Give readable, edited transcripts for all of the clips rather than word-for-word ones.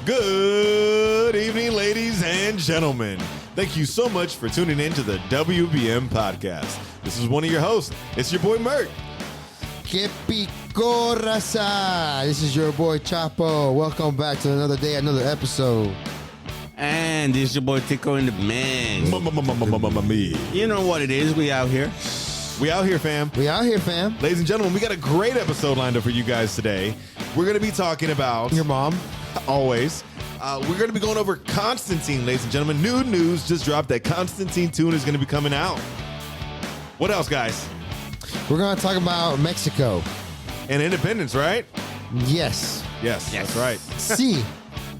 Good evening, ladies and gentlemen. Thank you so much for tuning in to the WBM podcast. This is one of your hosts. It's your boy, Mert. Que pico, raza. This is your boy, Chapo. Welcome back to another day, another episode. And this is your boy, Tico in the mix. Me. You know what it is. We out here. We out here, fam. We out here, fam. Ladies and gentlemen, we got a great episode lined up for you guys today. We're going to be talking about... Your mom. Always. We're going to be going over Constantine, ladies and gentlemen. New news just dropped that Constantine tune is going to be coming out. What else, guys? We're going to talk about Mexico. And independence, right? Yes. Yes, that's right. C.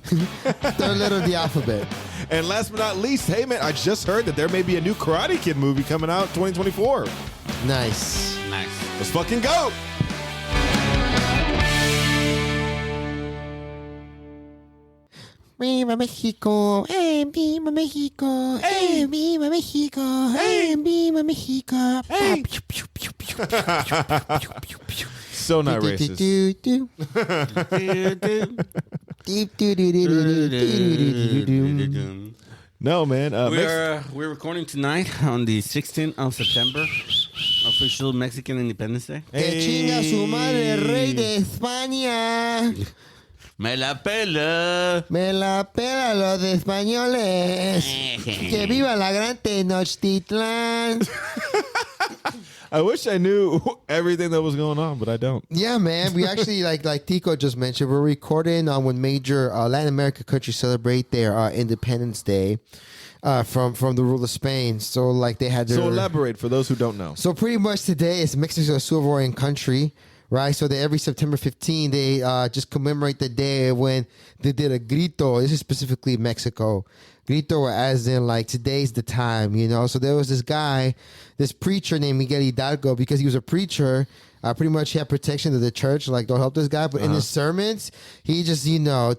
Third letter of the alphabet. And last but not least, hey, man, I just heard that there may be a new Karate Kid movie coming out 2024. Nice. Let's fucking go. Viva Mexico, hey, viva Mexico, hey, viva Mexico, hey, viva Mexico. Hey. So not racist. No, man. We're recording tonight on the 16th of September, official Mexican Independence Day. Que chinga su madre, rey de España. Me la pela. Me la pela los de españoles. Que viva la gran Tenochtitlan. I wish I knew everything that was going on, but I don't. Yeah, man. We actually, like Tico just mentioned, we're recording when major Latin American countries celebrate their Independence Day from the rule of Spain. So, like, they had their... So elaborate for those who don't know. So, pretty much today is Mexico's sovereign country. Right, so every September 15, they just commemorate the day when they did a grito. This is specifically Mexico. Grito as in, like, today's the time, you know? So there was this guy, this preacher named Miguel Hidalgo, because he was a preacher, pretty much he had protection of the church, like, don't help this guy. But in his sermons, he just,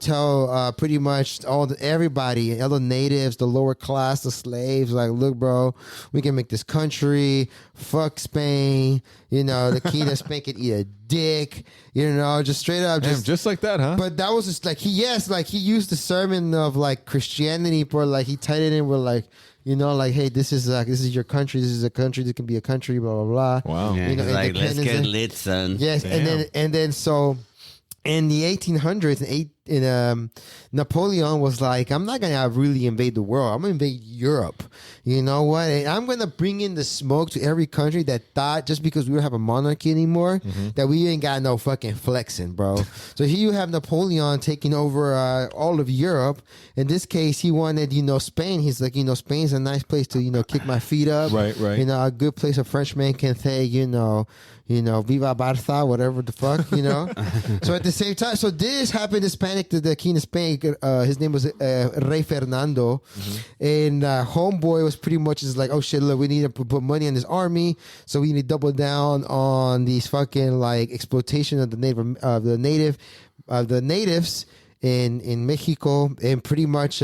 tell pretty much everybody, all the natives, the lower class, the slaves, like, look, bro, we can make this country, fuck Spain, the king of Spain can eat a dick, just straight up. Just like that, huh? But that was just like, he used the sermon of, like, Christianity, but, like, he tied it in with, like, hey, this is your country. This is a country. This can be a country. Blah blah blah. Wow. Yeah, like, let's get lit, son. Yes, Damn. and then so in the 1800s, Napoleon was like, I'm not gonna really invade the world. I'm gonna invade Europe. You know what? And I'm gonna bring in the smoke to every country that thought just because we don't have a monarchy anymore that we ain't got no fucking flexing, bro. So here you have Napoleon taking over all of Europe. In this case, he wanted Spain. He's like, Spain's a nice place to kick my feet up. Right. A good place a Frenchman can say, Viva Barça, whatever the fuck, So at the same time, so this happened Hispanic to the king of Spain. His name was Rey Fernando. And homeboy was pretty much just like, oh shit, look, we need to put money in this army. So we need to double down on these fucking like exploitation of the natives in Mexico. And pretty much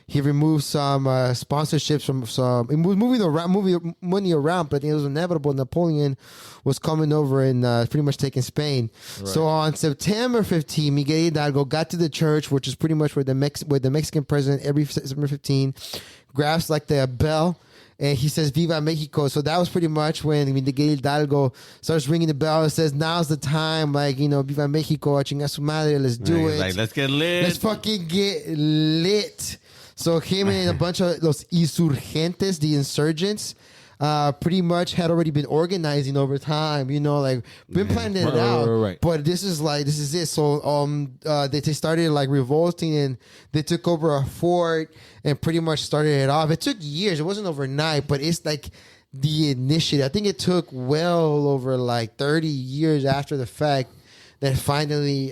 he removed some sponsorships from some. He was moving money around, but it was inevitable. Napoleon was coming over and pretty much taking Spain. Right. So on September 15, Miguel Hidalgo got to the church, which is pretty much where the Mexican president every September 15 grabs like the bell. And he says, Viva Mexico. So that was pretty much when Miguel Hidalgo starts ringing the bell and says, now's the time. Like, Viva Mexico, chinga su madre, let's do it. Like, let's get lit. Let's fucking get lit. So him and a bunch of those insurgentes, the insurgents, pretty much had already been organizing over time, been planning it out. Right. But this is it. So they started like revolting and they took over a fort and pretty much started it off. It took years. It wasn't overnight, but it's like the initiative. I think it took well over like 30 years after the fact that finally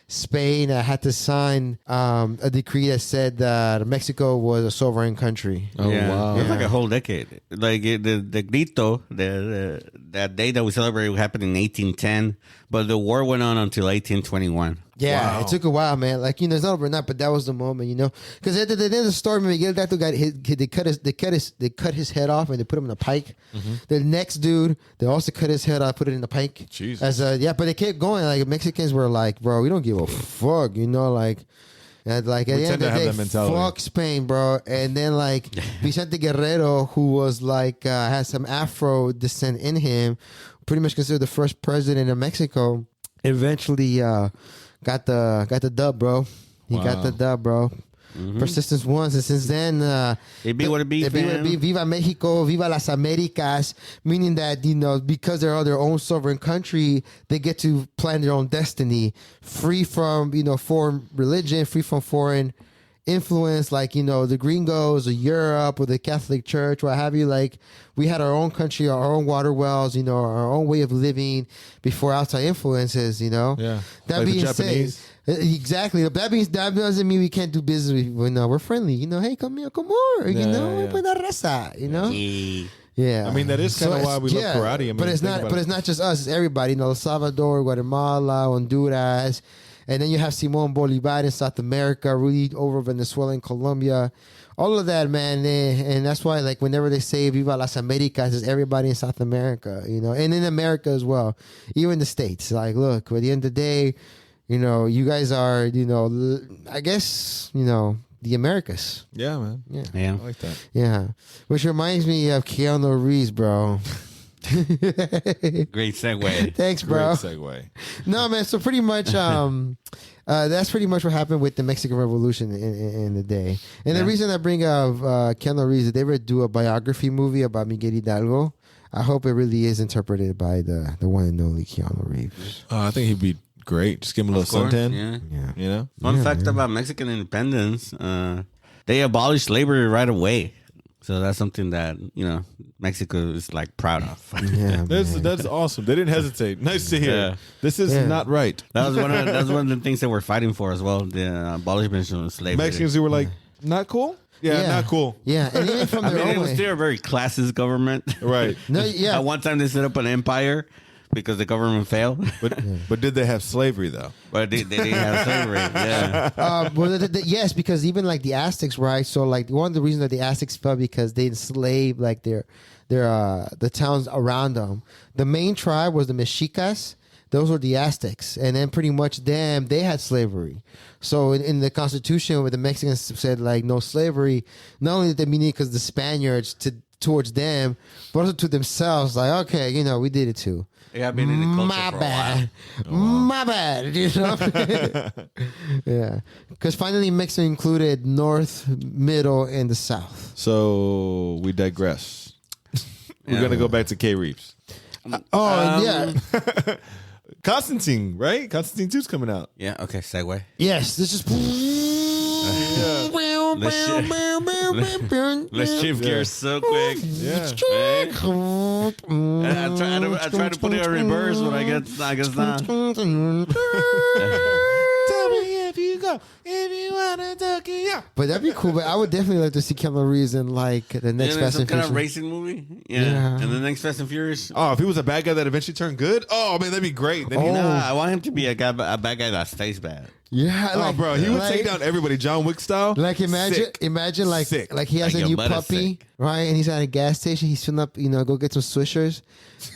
Spain had to sign a decree that said that Mexico was a sovereign country. Oh, wow. It was like a whole decade. Like the grito, that day that we celebrated happened in 1810, but the war went on until 1821. Yeah, Wow. It took a while, man. Like, it's not overnight, but that was the moment, Because at the end of the story, Miguel Hidalgo got they cut his head off and they put him in a pike. Mm-hmm. The next dude, they also cut his head off, put it in the pike. Jesus. But they kept going. Like, Mexicans were like, bro, we don't give a fuck, like. And like at We the tend end of to the have day, that mentality. fuck Spain, bro. And then like Vicente Guerrero, who was like has some Afro descent in him, pretty much considered the first president of Mexico. Eventually got the dub, bro. He got the dub, bro. Persistence won, and since then, It be what it be, it be what it be. fam. Viva Mexico, Viva las Americas, meaning that, you know, because they're their own sovereign country, they get to plan their own destiny, free from, you know, foreign religion, free from foreign influence, like, you know, the gringos or Europe or the Catholic Church, what have you. Like, we had our own country, our own water wells, you know, our own way of living before outside influences, you know. Yeah. That Like the being Japanese. said, exactly. That doesn't mean we can't do business with people. No, we're friendly. You know, hey, come here, come over. You Yeah, know, yeah. Buena raza. You know, Yeah. yeah. I mean, that is kinda it's- why we love karate. I mean, but it's think not. about But it. it's not just us. It's everybody. You know, El Salvador, Guatemala, Honduras, and then you have Simon Bolivar in South America, really over Venezuela and Colombia. All of that, man, and that's why, like, whenever they say "Viva las Americas," it's everybody in South America, you know, and in America as well, even the states. Like, look, at the end of the day, you know, you guys are, you know, I guess, you know, the Americas. Yeah, man. Yeah. Yeah. I like that. Yeah. Which reminds me of Keanu Reeves, bro. Great segue. Thanks, bro. Great segue. No, man. So pretty much, that's pretty much what happened with the Mexican Revolution in the day. And the Yeah. reason I bring up Keanu Reeves, they ever do a biography movie about Miguel Hidalgo. I hope it really is interpreted by the one and only Keanu Reeves. I think he'd be great. Just give him a little Of course, suntan. yeah. Yeah. You know? Fun fact about Mexican independence: they abolished slavery right away. So that's something that, you know, Mexico is like proud of. Yeah. That's awesome. They didn't hesitate. Nice to hear. Yeah. This is Yeah. not right. That was one of the things that we're fighting for as well: the abolishment of slavery. Mexicans who were like, not cool? Yeah, not cool. Yeah. And even from I their mean, it own was way. still a very classist government. Right. No, yeah. At one time, they set up an empire because the government failed, But did they have slavery, though? but they didn't have slavery. Yeah. Well, yes, because even like the Aztecs, right? So like one of the reasons that the Aztecs fell because they enslaved like their the towns around them. The main tribe was the Mexicas. Those were the Aztecs, and then pretty much they had slavery. So in the Constitution, where the Mexicans said like no slavery, not only did they mean it because the Spaniards towards them, but also to themselves, like okay, you know, we did it too. They have been in the culture My for a bad. while. My bad. You know? Yeah. Because finally Mexico included North, Middle, and the South. So we digress. We're Yeah. going to go back to K. Reeves. Oh, yeah. Constantine, right? Constantine 2's coming out. Yeah. Okay. Segue. Yes. This is. Let's shift gears so quick. Yeah. I try to put it in reverse, but I guess not. Tell me if you go, if you want to talk it out. But that'd be cool. But I would definitely like to see Keanu Reeves in like the next Yeah, Fast some and kind of Furious. racing movie. Yeah. Yeah. And the next Fast and Furious. Oh, if he was a bad guy that eventually turned good, oh man, that'd be great. Then he- Nah, I want him to be a bad guy that stays bad. Yeah, oh, like, bro, he would like, take down everybody, John Wick style. Like Sick. imagine like Sick. he has Like a your new butt is puppy, sick. right? And he's at a gas station. He's filling up, you know, go get some Swishers,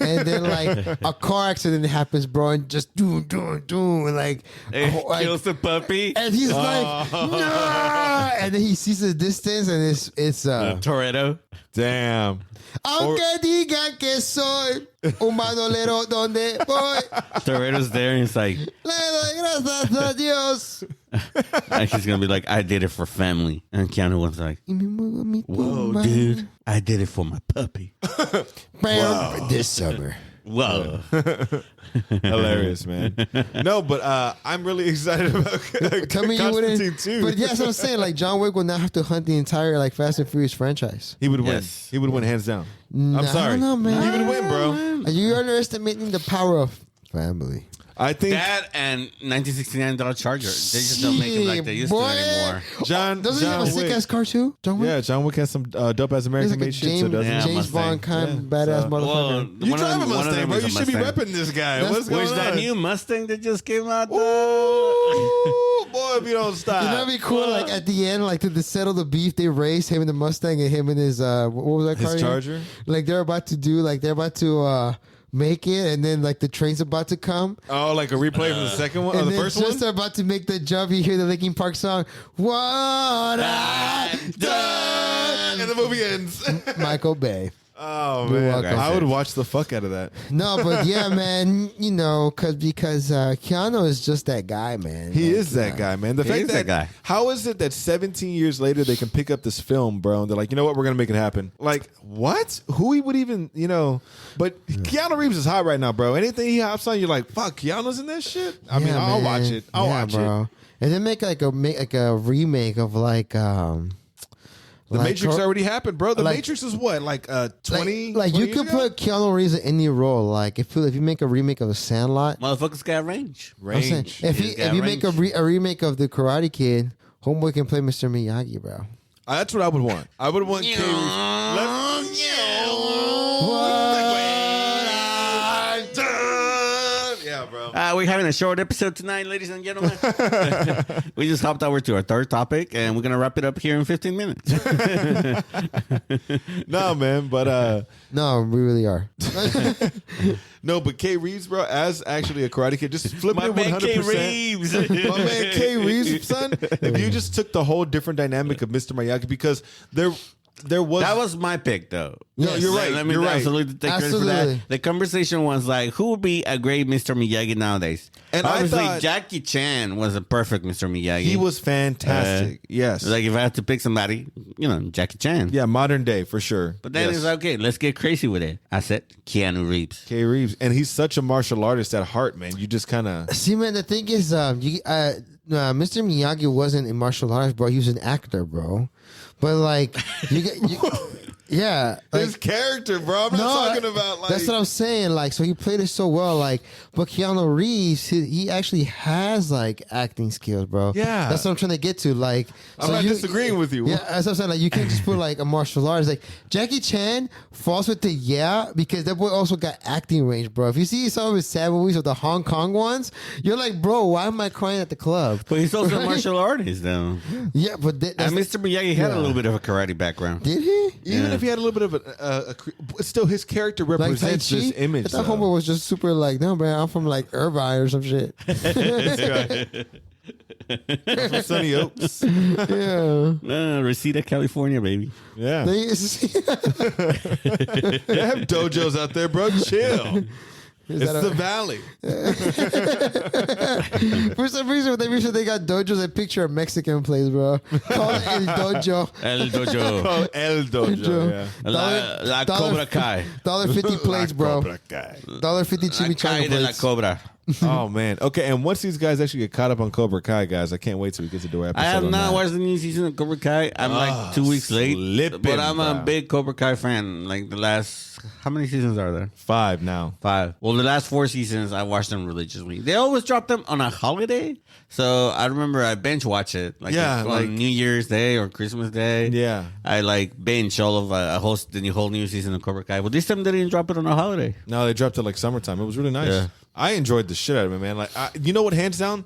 and then like a car accident happens, bro, and just do, and like, like, Kills the puppy. and he's like, no, and then he sees the distance, and it's Toretto. Damn. aunque digan que soy un bandolero donde voy, Toretto's there and he's like, le doy gracias a Dios. and he's gonna be like, I did it for family. And Keanu was like, whoa, dude, I did it for my puppy. Bam, this summer. Whoa. Hilarious, man. No, but I'm really excited about Tell me you Constantine wouldn't. 2. But yeah, that's what I'm saying. Like John Wick would not have to hunt the entire like Fast and Furious franchise. He would win. Yes. He would win hands down. Nah, I'm sorry. I don't know, man. He would win, bro. Are you underestimating the power of family? I think That and 1969 Dodge Charger. They just don't make it like they used Boy. to anymore. John Doesn't he have a sick Wick. ass car too? John Wick? Yeah, John Wick has some dope ass He's American like a made shit, so James, doesn't Yeah, he? James Mustang. Bond kind of Yeah, badass so- motherfucker. You one of drive a them- one of Mustang, them bro. is You a should be Mustang. repping this guy. That's- What's going Where's on? that new Mustang that just came out? Ooh, boy, if you don't stop. You know, that'd be cool. Like at the end, like to settle the beef, they race him in the Mustang and him and his what was that car? His again? Charger? Like they're about to make it, and then like the train's about to come. Oh, like a replay from the second one or And the then first just one? about to make the jump, you hear the Linkin Park song, "What I've Done." And the movie ends. Michael Bay. Oh You're man, welcome. I would watch the fuck out of that. No, but yeah, man, you know, because Keanu is just that guy, man. He Like, is that guy, man. The He fact is that guy. How is it that 17 years later they can pick up this film, bro, and they're like, you know what, we're gonna make it happen? Like, what? Who he would even, you know? But Keanu Reeves is hot right now, bro. Anything he hops on, you're like, fuck, Keanu's in this shit. I mean, Yeah, I'll man. watch it. I'll Yeah, watch bro. it. And then make a remake of The Matrix already happened, bro. The like- Matrix is what, like 20? like 20 you years could ago? put Keanu Reeves in any role. Like if you make a remake of The Sandlot, Motherfuckers got range. I'm saying, range. if He's got you make a remake of The Karate Kid, Homeboy can play Mr. Miyagi, bro. That's what I would want. I would want K. Yeah, bro. We're having a short episode tonight, ladies and gentlemen. We just hopped over to our third topic, and we're going to wrap it up here in 15 minutes. No, man, but No, we really are. no, but K. Reeves, bro, as actually a Karate Kid, just flip My it man 100%. K. Reeves. My man K. Reeves, son. If you just took the whole different dynamic of Mr. Miyagi, because there was That was my pick, though. No, you're right. Let me You're right. absolutely take credit for Absolutely. that. The conversation was like, who would be a great Mr. Miyagi nowadays? And I obviously, thought- Jackie Chan was a perfect Mr. Miyagi. he was fantastic. Yes, Like, if I had to pick somebody, Jackie Chan. yeah, modern day for sure. But then Yes. it's like, okay, let's get crazy with it. I said Keanu Reeves. K. Reeves, and he's such a martial artist at heart, man. You just kind of See, man, the thing is, Mr. Miyagi wasn't a martial artist, bro. He was an actor, bro. But like, yeah, like, his character, bro. I'm not talking about like that's what I'm saying. Like, so he played it so well. Like, but Keanu Reeves, he actually has like acting skills, bro. Yeah. that's what I'm trying to get to. Like, I'm not disagreeing with you. Yeah, that's what I'm saying. Like, you can't just put like a martial artist. Like Jackie Chan falls with the because that boy also got acting range, bro. If you see some of his sad movies or the Hong Kong ones, you're like, bro, why am I crying at the club? But he's also a Right? martial artist, though. Yeah, but And Mr. Miyagi had a little bit of a karate background. did he? even Yeah. if he had a little bit of still his character Like Tai represents Chi? this image. I thought though. Homeboy was just super like, no, man, I'm from like Irvine or some shit. I'm from Sunny Oaks. Yeah. Reseda, California, baby. Yeah, They, they have dojos out there, bro. Chill. It's that a- the valley. for some reason, when they mentioned they got dojos, they picture a Mexican place, bro. Call it El Dojo. El Dojo. Oh, El Dojo. Yeah. La Cobra Kai. $1.50 plates, bro. Cobra Kai. $1.50 La chimichanga Kai de la plates. Cobra. Oh man. Okay, and once these guys actually get caught up on Cobra Kai, guys, I can't wait till we get to do our episode. I have on not that. watched the new season of Cobra Kai. I'm like 2 weeks late. slipping, But I'm a bro. big Cobra Kai fan. Like the last, how many seasons are there? 5 now. 5. Well, the last 4 seasons, I watched them religiously. They always drop them on a holiday. So I remember I binge watch it. Like, Yeah, on like- New Year's Day or Christmas Day. Yeah. I like binge all of the whole new season of Cobra Kai. But this time they didn't drop it on a holiday. No, they dropped it like summertime. It was really nice. Yeah. I enjoyed the shit out of it, man. Like, you know what? Hands down,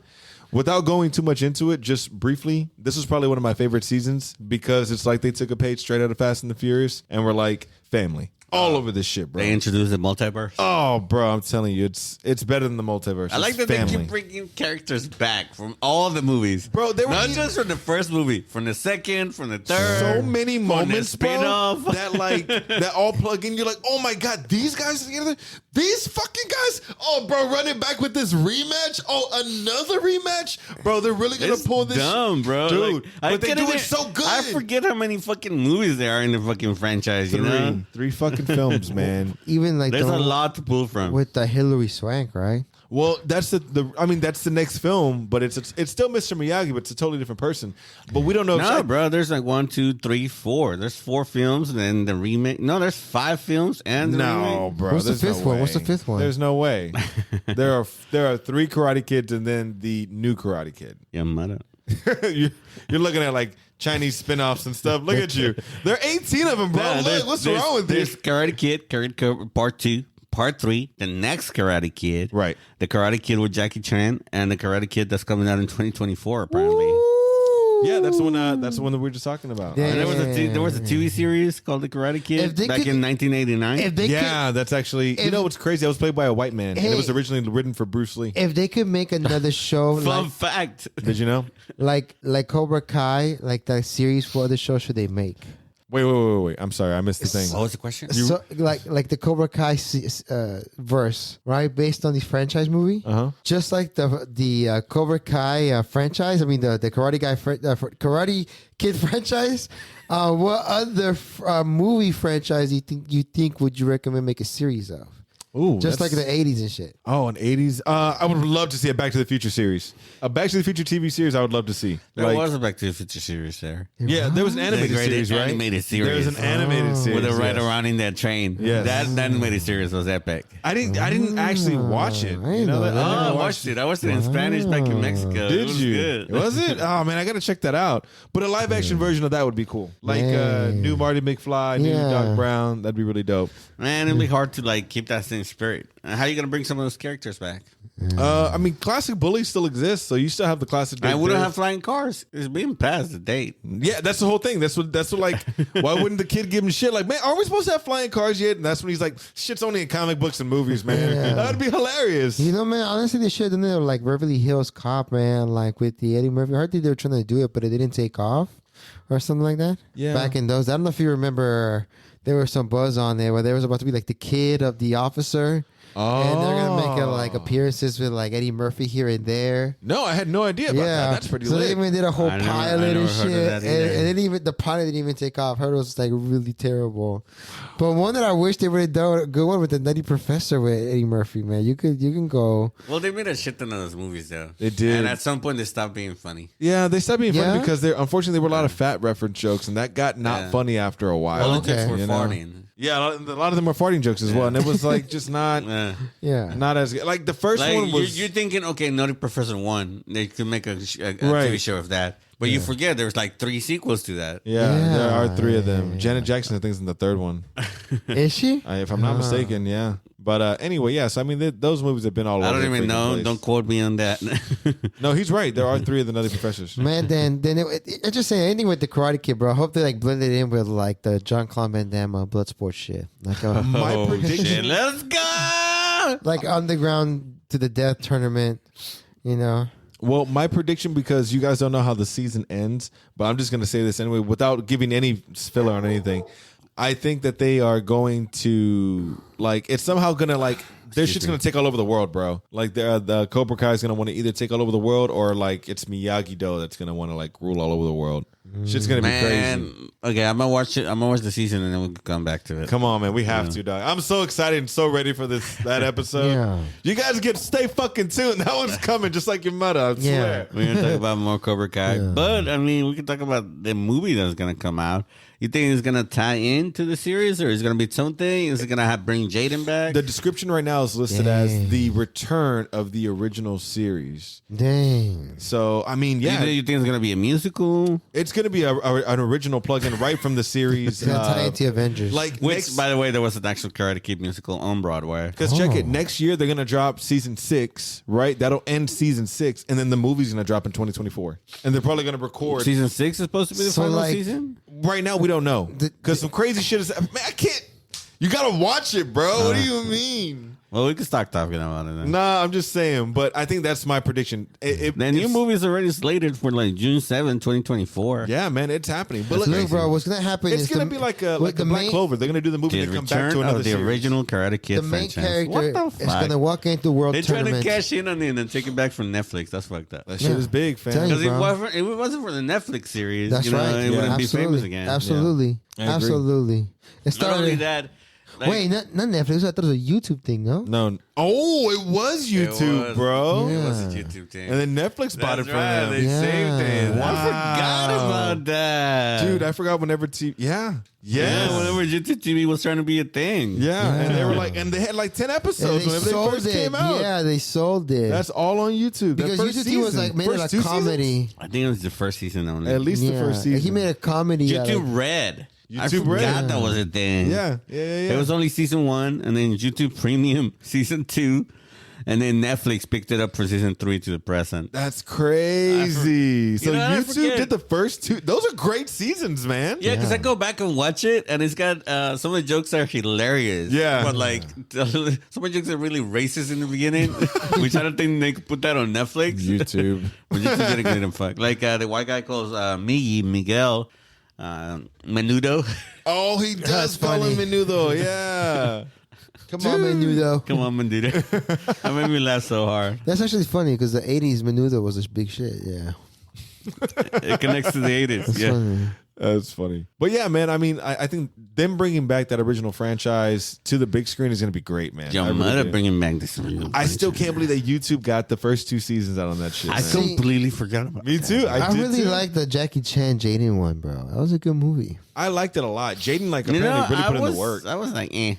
without going too much into it, just briefly, this was probably one of my favorite seasons because it's like they took a page straight out of Fast and the Furious and were like family all over this shit, bro. They introduced the multiverse. Oh, bro, I'm telling you, it's better than the multiverse. I like It's that family. they keep bringing characters back from all the movies. Bro, they were not in- just from the first movie, from the second, from the third. So many from the moments, bro, spin-off. that all plug in. You're like, oh my god, these guys together, these fucking guys. Oh, bro, running back with this rematch. Oh, another rematch, bro. They're really gonna It's pull this, dumb, bro. dude. Like, but they can't do even- it so good. I forget how many fucking movies there are in the fucking franchise. You know, Three fucking films, man. Even like there's the a lot to pull from. with the Hillary Swank, right? Well, that's that's the next film, but it's still Mr. Miyagi, but it's a totally different person. But we don't know. No, bro. There's like 1, 2, 3, 4. There's 4 films, and then the remake. No, there's 5 films and the No, remake. bro. What's the there's no fifth one? way. What's the fifth one? There's no way. there are 3 Karate Kids and then the new Karate Kid. Yeah, mother. You're looking at like Chinese spin-offs and stuff. Look at you. There are 18 of them, bro. Nah, Look, what's wrong with There's this? Karate Kid, Part 2, Part 3, the next Karate Kid. Right. The Karate Kid with Jackie Chan, and the Karate Kid that's coming out in 2024, apparently. Yeah, that's the one. That's the one that we were just talking about. Yeah. And there was a TV series called The Karate Kid back in 1989. If they Yeah, that's actually. You know what's crazy? I was played by a white man, and it was originally written for Bruce Lee. if they could make another show Fun fact. Did you know? like Cobra Kai, like that series, what other show should they make? Wait. I'm sorry, I missed the thing. What was the question? So like the Cobra Kai verse, right? Based on the franchise movie, just like the Cobra Kai franchise. I mean the Karate Guy Karate Kid franchise. What other movie franchise you think would you recommend make a series of? Ooh, Just like the 80s and shit. Oh, in 80s. I would love to see a Back to the Future series. A Back to the Future TV series I would love to see. There was a Back to the Future series there. Yeah, there was an animated The great series, right? animated series. There was an animated series. With a ride yes. around in that train. Yes. That animated series was epic. I didn't actually watch it. I didn't know that. Oh, I watched it. I watched it in Spanish back in Mexico. Did It was you? good. Was it? Oh man, I gotta check that out. But a live action version of that would be cool. Like new Marty McFly, new Yeah. Doc Brown. That'd be really dope. Man, it'd be hard to like keep that same spirit. How are you gonna bring some of those characters back? I mean, classic bullies still exist, so you still have the classic. I Dave wouldn't Dave. have flying cars. It's been past the date. Yeah, that's the whole thing. That's what like. Why wouldn't the kid give him shit? Like, man, are we supposed to have flying cars yet? And that's when he's like, shit's only in comic books and movies, man. Yeah. That'd be hilarious. You know, man, honestly, they should have done it like Beverly Hills Cop, man, like with the Eddie Murphy. I heard they were trying to do it, but it didn't take off or something like that. Yeah. Back in those. I don't know if you remember, there was some buzz on there where there was about to be like the kid of the officer. And they're going to make it like appearances with like Eddie Murphy here and there. No, I had no idea about that. That's pretty so lit. they even did a whole I never pilot and heard of shit, that either. and then even the pilot didn't even take off. I heard it was like really terrible. But one that I wish they would have done a good one with the Nutty Professor with Eddie Murphy, man. You can go. Well, they made a shit ton of those movies though. They did. And at some point they stopped being funny. Yeah, they stopped being funny Yeah? because unfortunately there were a lot of fat reference jokes, and that got not Yeah. funny after a while. All the jokes were You know? farting. Yeah, a lot of them were farting jokes as well, and it was like just not Yeah. not as good. Like the first Like one was. you're thinking, okay, Nutty Professor 1, they could make a Right. TV show of that. But you forget there's like 3 sequels to that. yeah, Yeah. there are 3 of them. Janet Jackson, I think, is in the 3rd one, Is she? if I'm not mistaken. Yeah, but anyway, yes. I mean, those movies have been all over. I don't the even freaking know. place. Don't quote me on that. No, he's right. There are 3 of the Nutty Professors. Man, then I just say anything with the Karate Kid, bro. I hope they like blend it in with like the John Claude Van Damme Bloodsport shit, like My prediction. Shit, let's go. like underground to the death tournament, you know. Well, my prediction, because you guys don't know how the season ends, but I'm just going to say this anyway without giving any filler on anything. I think that they are going to, like, it's somehow going to, like, their shit's going to take all over the world, bro. Like, the Cobra Kai is going to want to either take all over the world or, like, it's Miyagi-Do that's going to want to, like, rule all over the world. Shit's going to be crazy. Man, okay, I'm gonna watch it. I'm gonna watch the season and then we'll come back to it. Come on, man. We have to, dog. I'm so excited and so ready for that episode. Yeah. You guys stay fucking tuned. That one's coming just like your mother, I swear. We're gonna talk about more Cobra Kai, but I mean, we can talk about the movie that's gonna come out. You think it's gonna tie into the series, or is it gonna be its own thing? Is it gonna bring Jaden back? The description right now is listed as the return of the original series. Dang. So, I mean, yeah. You think it's gonna be a musical? It's going to be an original plug-in right from the series. It's gonna tie into Avengers. Like, Which, by the way, there was an actual Karate Kid musical on Broadway. because check it, next year they're going to drop season 6, right? That'll end season 6, and then the movie's going to drop in 2024. And they're probably going to record. Season 6 is supposed to be the So, final like- season. Right now, we don't know. Because some crazy shit is... Man, I can't... You got to watch it, bro. What do you mean? Well, we can start talking about it then. Nah, I'm just saying. But I think that's my prediction. The new it's- movie is already slated for like June 7, 2024. Yeah, man, it's happening. But look, bro, what's gonna happen it's is going to be like a Black main, Clover. They're going to do the movie The and come back return to another of the series. original Karate Kid the main franchise. character What the is fuck? gonna walk into world They're trying to tournament. cash in on it and then take it back from Netflix. That's fucked up. That shit is big, fam. Tell you, Because bro. if it wasn't for the Netflix series, That's right. it wouldn't be Absolutely. famous again. Absolutely. I agree. Absolutely. It Not only started. that, like, Wait, not Netflix. I thought it was a YouTube thing. No. No. Oh, it was YouTube, was. bro. it was a Yeah. YouTube thing. And then Netflix bought it That's for right. them. They Yeah. saved it. Wow. I forgot about that. Dude, I forgot whenever TV. Yeah. Yes. Yeah, whenever YouTube TV was trying to be a thing. Yeah. And they Yeah. were like, and they had like 10 And episodes they whenever they sold first it. came out. Yeah, they sold it. That's all on YouTube. because That first YouTube was season. like made it First a 2 comedy. I think it was the first season only. At least the first season. He made a comedy. out of- YouTube Red. I YouTube forgot Red. that was a thing. Yeah. It was only season 1, and then YouTube Premium season 2, and then Netflix picked it up for season 3 to the present. That's crazy. So I YouTube forget. did the first 2. Those are great seasons, man. Yeah, because I go back and watch it, and it's got some of the jokes are hilarious. Yeah. But like, some of the jokes are really racist in the beginning, which I don't think they could put that on Netflix. YouTube. But YouTube didn't get him fucked. Like the white guy calls Miguel Menudo. Oh, he does That's call him funny. Menudo. Yeah. Come on, Menudo. Come on, Menudo. That made me laugh so hard. That's actually funny because the 80s Menudo was this big shit. Yeah. It connects to the 80s. That's Yeah. funny. That's funny. But yeah, man, I mean, I think them bringing back that original franchise to the big screen is going to be great, man. Your I really mother do. bringing back this. I still can't believe that YouTube got the first 2 seasons out on that shit. I man. completely forgot about Me that. too. I did really too. like the Jackie Chan Jaden one, bro. That was a good movie. I liked it a lot. Jaden, like, You apparently know, really I put in was, the work. I was like, eh.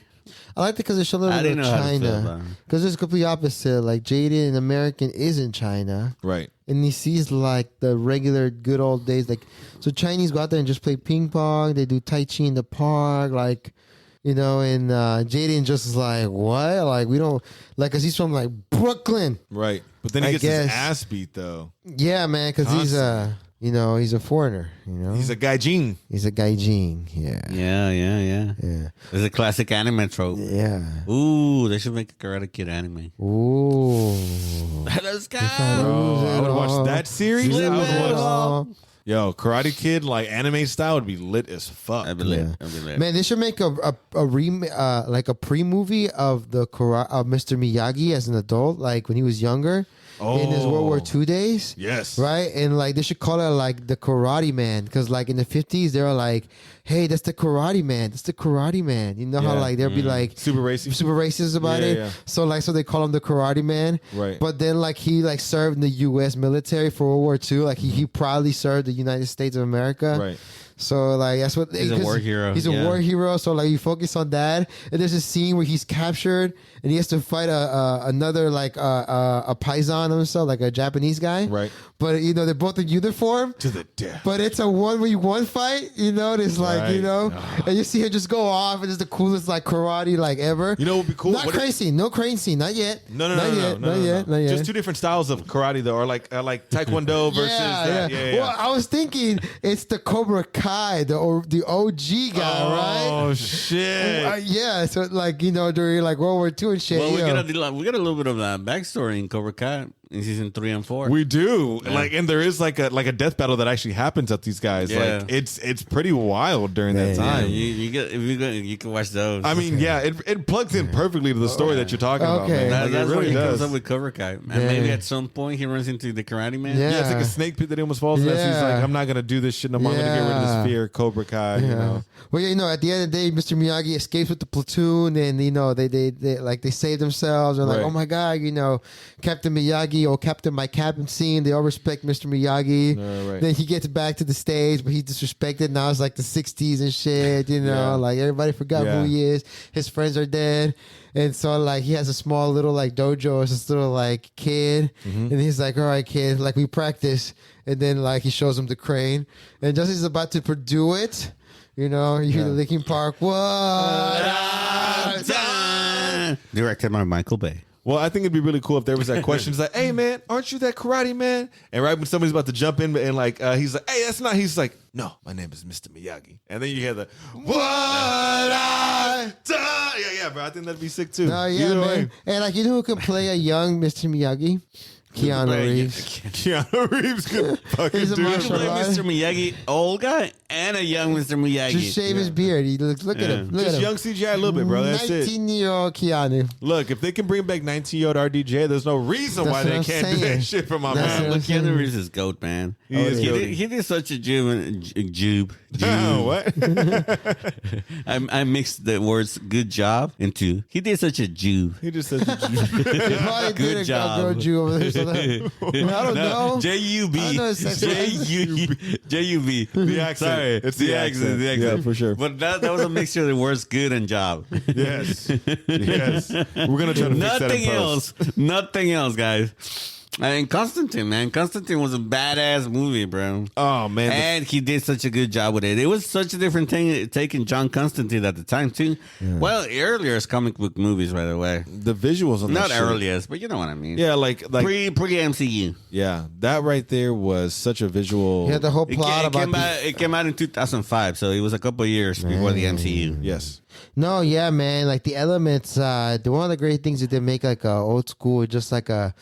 I liked it because it showed a little I bit didn't of know how to feel about China. it. Because it's completely opposite. Like Jaden, an American, is in China. Right. And he sees like the regular good old days. Like, so Chinese go out there and just play ping pong. They do Tai Chi in the park. Like, you know, and Jaden just is like, what? Like, we don't, like, because he's from like Brooklyn. Right. But then he I gets his guess. ass beat, though. Yeah, man, because he's you know, he's a foreigner, you know? He's a gaijin. He's a gaijin. Yeah. Yeah. Yeah. It's a classic anime trope. Yeah. Ooh, they should make a Karate Kid anime. Ooh. Let's go. Oh, I would watch that series. Flip I would it watch. off. Yo, Karate Kid, like anime style, would be lit as fuck. I believe. Yeah. I believe. Man, they should make like a pre-movie of the of Mr. Miyagi as an adult, like when he was younger in his World War II days. Yes. Right? And like they should call it like the Karate Man, because like in the 50s they were like, hey, that's the Karate Man. That's the Karate Man. You know how Yeah. like they'll be like Super racist. super racist about Yeah, it. yeah. So they call him the Karate Man. Right. But then like he like served in the U.S. military for World War II. Like he proudly served the United States of America. Right. So like that's what He's a 'cause war hero, He's a yeah. war hero. So like you focus on that, and there's a scene where he's captured and he has to fight another like a paisan of himself, like a Japanese guy. Right. But you know they're both in uniform. To the death. But it's a 1v1 fight, you know. It's like you Right. know, and you see him just go off, and it's the coolest like karate like ever. You know what would be cool? Not What if- crane scene, no crane scene, not yet. No, not yet, not yet, not yet. Just 2 different styles of karate, though, or like Taekwondo versus that. Yeah. Well, I was thinking it's the Cobra Kai, the OG guy, right? Oh, shit. Yeah, so like you know during like World War II and shit. Well, we yo. get a little bit of that backstory in Cobra Kai in season 3 and 4. We do. Like, and there is like a death battle that actually happens at these guys. Yeah. Like, it's pretty wild during that Yeah, time. you can watch those. I mean, yeah, it plugs in perfectly to the story that you're talking about, Okay. man. Like, that's it when really he does. comes up with Cobra Kai, and Yeah. maybe at some point he runs into the Karate Man. Yeah. Yeah, it's like a snake pit that he almost falls in. He's Yeah. like, I'm not gonna do this shit no more. I'm gonna get rid of Yeah. this fear, Cobra Kai. Yeah. You know, Well, yeah, you know, at the end of the day, Mr. Miyagi escapes with the platoon, and you know they save themselves. They're like, Right. oh my god, you know, Captain Miyagi or Captain my Captain scene. They all respect Mr. Miyagi. Right. Then he gets back to the stage, but he's disrespected. Now it's like the '60s and shit. You know, Yeah. like everybody forgot Yeah. who he is. His friends are dead. And so, like, he has a small little, like, dojo as this little, like, kid. Mm-hmm. And he's like, all right, kid, like, we practice. And then, like, he shows him the crane. And just as he's about to do it, you know, you hear the Linkin Park, what I've done. Directed by Michael Bay. well, I think it'd be really cool if there was that question. It's like, hey man, aren't you that karate man? And right when somebody's about to jump in and like he's like, hey, that's not. He's like, no, my name is Mr. Miyagi. And then you hear the what I've done. Yeah, bro. I think that'd be sick too. Oh, yeah, Either man. way. And, like, you know who can play a young Mr. Miyagi? Keanu Reeves. Keanu Reeves could fucking He's a do it. martial Play artist. Mr. Miyagi, old guy, and a young Mr. Miyagi. Just shave his beard. He looks, look at him. Look Just at him. young CGI a little bit, bro. That's it. 19-year-old Keanu. Look, if they can bring back 19-year-old RDJ, there's no reason That's why what they I'm can't do saying. that shit for my That's man. what Look, I'm Keanu Reeves is GOAT, man. He is goated. He did such a jube. What? I mixed the words "good job" into he did such a Jew. He just said, He probably Good did a job. girl Jew over there. So that, I don't know. J-U-B. I know it's sex- J-U-B. The accent. Sorry. It's the accent. Yeah, for sure. But that was a mixture of the words good and job. yes. Yes. We're going to try to fix that in Nothing post. else. Nothing else, guys. And Constantine, man. Constantine was a badass movie, bro. Oh man, And he did such a good job with it. It was such a different thing taking John Constantine at the time, too. Yeah. Well, earliest comic book movies, by the way. the visuals on Not that shit. earliest, but you know what I mean. Yeah, like Pre-MCU. yeah, that right there was such a visual. He had the whole plot It came out in 2005, so it was a couple of years before the MCU. Yes. No, yeah, man. Like the elements, one of the great things is they make like a old school, just like a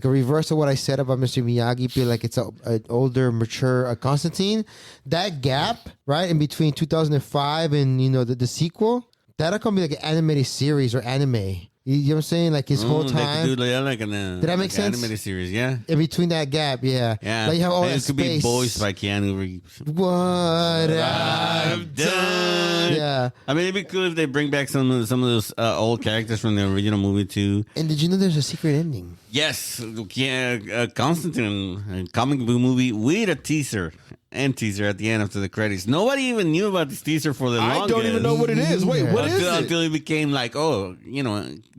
reverse of what I said about Mr. Miyagi. Feel like it's an older, mature Constantine. That gap, right, in between 2005 and the sequel, that'll come be like an animated series or anime. You know what I'm saying? Like his whole time. Did that make sense? Animated series, yeah. In between that gap, yeah. Yeah. Like you have all and that it could be space. voiced by Keanu Reeves. What I've done. Yeah. I mean, it'd be cool if they bring back some of those old characters from the original movie too. And did you know there's a secret ending? Yes, yeah, Constantine, a comic book movie with a teaser at the end after the credits. Nobody even knew about this teaser for the longest. I don't even know what it is. Wait, what is it? Until it became like,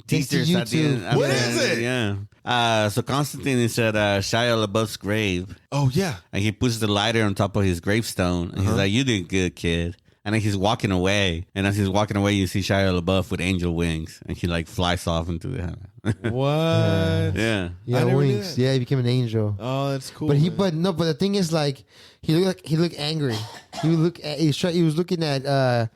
teasers at the end. What is it? Yeah. So Constantine is at Shia LaBeouf's grave. Oh yeah. And he puts the lighter on top of his gravestone. And he's like, you did good, kid. And then he's walking away. And as he's walking away, you see Shia LaBeouf with angel wings. And he like flies off into the heaven. What? Yeah. Yeah, never knew wings. that. Yeah, he became an angel. Oh, that's cool. But man. but the thing is, like, he looked angry. He was looking at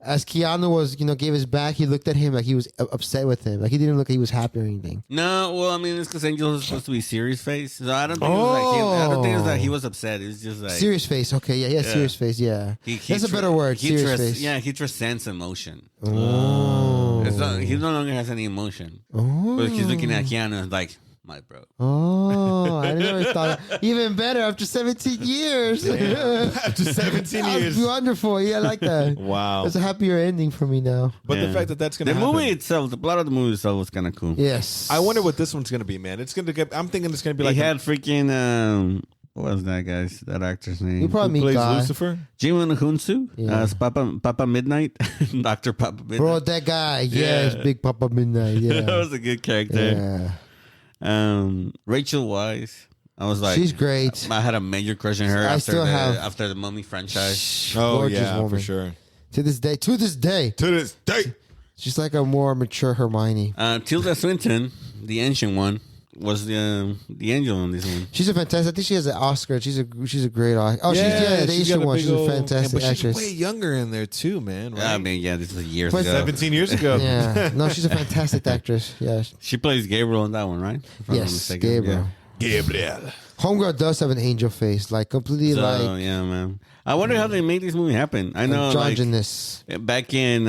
as Keanu was, gave his back. He looked at him like he was upset with him. Like he didn't look like he was happy or anything. No, well, I mean, it's because Angel is supposed to be serious face. So I don't think it was like him. I don't think it was that he was upset. It was just like Serious face. Okay, yeah, serious face. Yeah, that's a better word. Serious face. Yeah, he transcends emotion. Oh. He no longer has any emotion. Oh. But he's looking at Keanu and like, my bro. Oh, I never thought. Even better after 17 years. After 17 years. Wonderful. Yeah, I like that. Wow. It's a happier ending for me now. But the fact that that's going to the happen. movie itself, the plot of the movie itself was kind of cool. Yes. I wonder what this one's going to be, man. It's going to get. I'm thinking it's going to be like. He had freaking. What was that actor's name? You probably who meet plays Guy. Lucifer. Jimon Hunsu, Yeah. Papa Midnight, Dr. Papa Midnight. Bro, that guy. Yes, Big Papa Midnight. Yeah. That was a good character. Yeah. Rachel Weisz. I was like, She's great. I had a major crush on her I still have. after the Mummy franchise. Oh Gorgeous yeah, woman. for sure. To this day. To this day. She's like a more mature Hermione. Tilda Swinton, the ancient one, was the angel in this one. She's a fantastic. I think she has an Oscar. She's a great actress. Oh, Yeah, the she's got Asian a one. big She's a old- fantastic but she's actress. way younger in there too, man. Right? I mean, yeah, this was years But ago. 17 years ago. Yeah. No, she's a fantastic actress. Yeah. She plays Gabriel in that one, right? If I'm not Yes, mistaken. Gabriel. Yeah. Gabriel. Homegirl does have an angel face, like completely So, like yeah, man. I wonder how they made this movie happen. I know, like, androgynous. back in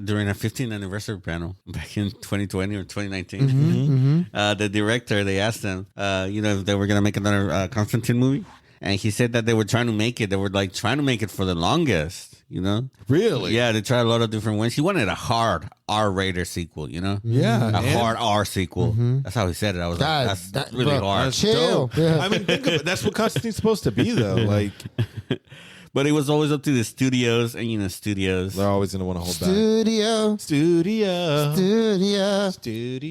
during a 15th anniversary panel back in 2020 or 2019, the director, they asked him, if they were gonna make another Constantine movie, and he said that they were trying to make it. They were like trying to make it for the longest. Really? Yeah, they tried a lot of different ones. He wanted a hard R-rated sequel. Yeah. a hard R sequel. That's how he said it. I was God, like, that's really bro, hard. chill. Dope. Yeah. I mean, think of it. That's what Constantine's supposed to be, though. Like, But it was always up to the studios, and studios. they're always going to want to hold back. Studio.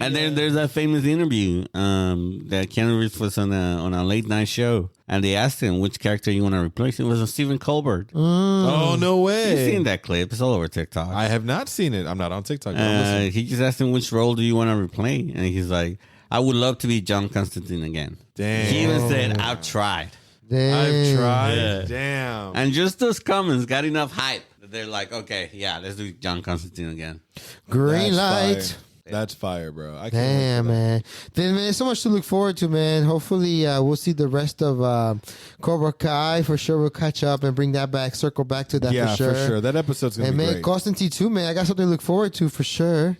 And then there's that famous interview that Keanu Reeves was on a late night show, and they asked him which character you want to replace. It was a Stephen Colbert. Oh, no way. You've seen that clip? It's all over TikTok. I have not seen it. I'm not on TikTok. but I'm listening. He just asked him which role do you want to replay, and he's like, "I would love to be John Constantine again." Damn. He even said, "I've tried." I've tried. Yeah. Damn. And just those comments got enough hype that they're like, "Okay, yeah, let's do John Constantine again." Green light. Fire. That's fire, bro. I can't Damn, wait for that. man. Then, man, there's so much to look forward to, man. Hopefully, we'll see the rest of Cobra Kai. For sure, we'll catch up and bring that back, circle back to that Yeah, for sure. That episode's going to And, be man, great. Constantine, too, man. I got something to look forward to for sure.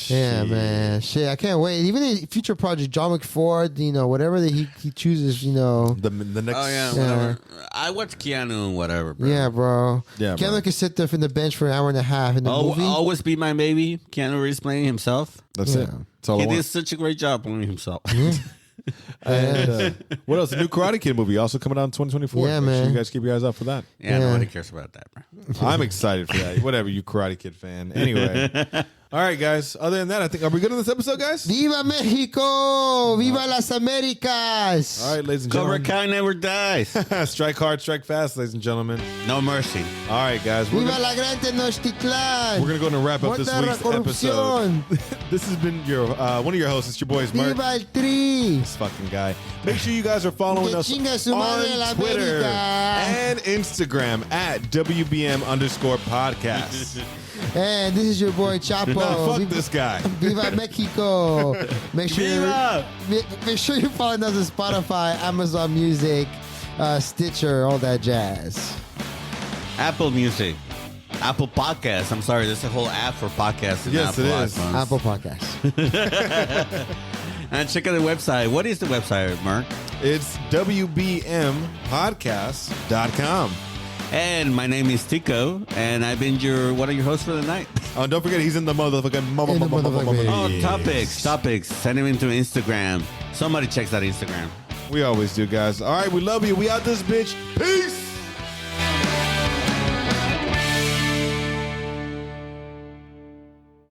Yeah, man. Shit, I can't wait. Even in future project, John McFord, whatever that he chooses, The next. Oh yeah, whatever. I watch Keanu and whatever, bro. Yeah, bro. Yeah, bro. Keanu can sit there from the bench for an hour and a half in the movie. Always Be My Baby. Keanu Reeves playing himself. That's it. Yeah. That's all I He want. did such a great job playing himself. And what else? The new Karate Kid movie also coming out in 2024. Yeah, Make sure man. you guys keep your eyes out for that. Yeah, Yeah. nobody cares about that, bro. I'm excited for that. Whatever, you Karate Kid fan. Anyway. All All right, guys. Other than that, I think, are we good on this episode, guys? Viva Mexico! Viva las Americas! All right, ladies and Cobra gentlemen. Kai never dies. Strike hard, strike fast, ladies and gentlemen. No mercy. All right, guys. We're Viva gonna, la gran Tenochtitlan! we're gonna go and wrap up this Muerta la week's episode. corrupción! This has been your one of your hosts. It's your boys, Mark. Viva el Tri! This fucking guy. Make sure you guys are following Que us chinga su madre la on Twitter América. and Instagram at WBM_podcast. And this is your boy Chapo. Nah, fuck Viva- this guy. Viva Mexico! Make sure Viva! make sure you follow us on Spotify, Amazon Music, Stitcher, all that jazz. Apple Music. Apple Podcasts. I'm sorry, there's a whole app for podcasts in Yes, Apple it is. iPhones. Apple Podcast. And check out the website. What is the website, Mark? It's WBMpodcast.com. And my name is Tico, and I've been one of your hosts for the night. Oh, don't forget, he's in the motherfucking Oh, topics. Send him into Instagram. Somebody checks out Instagram. We always do, guys. All right, we love you. We out this bitch. Peace.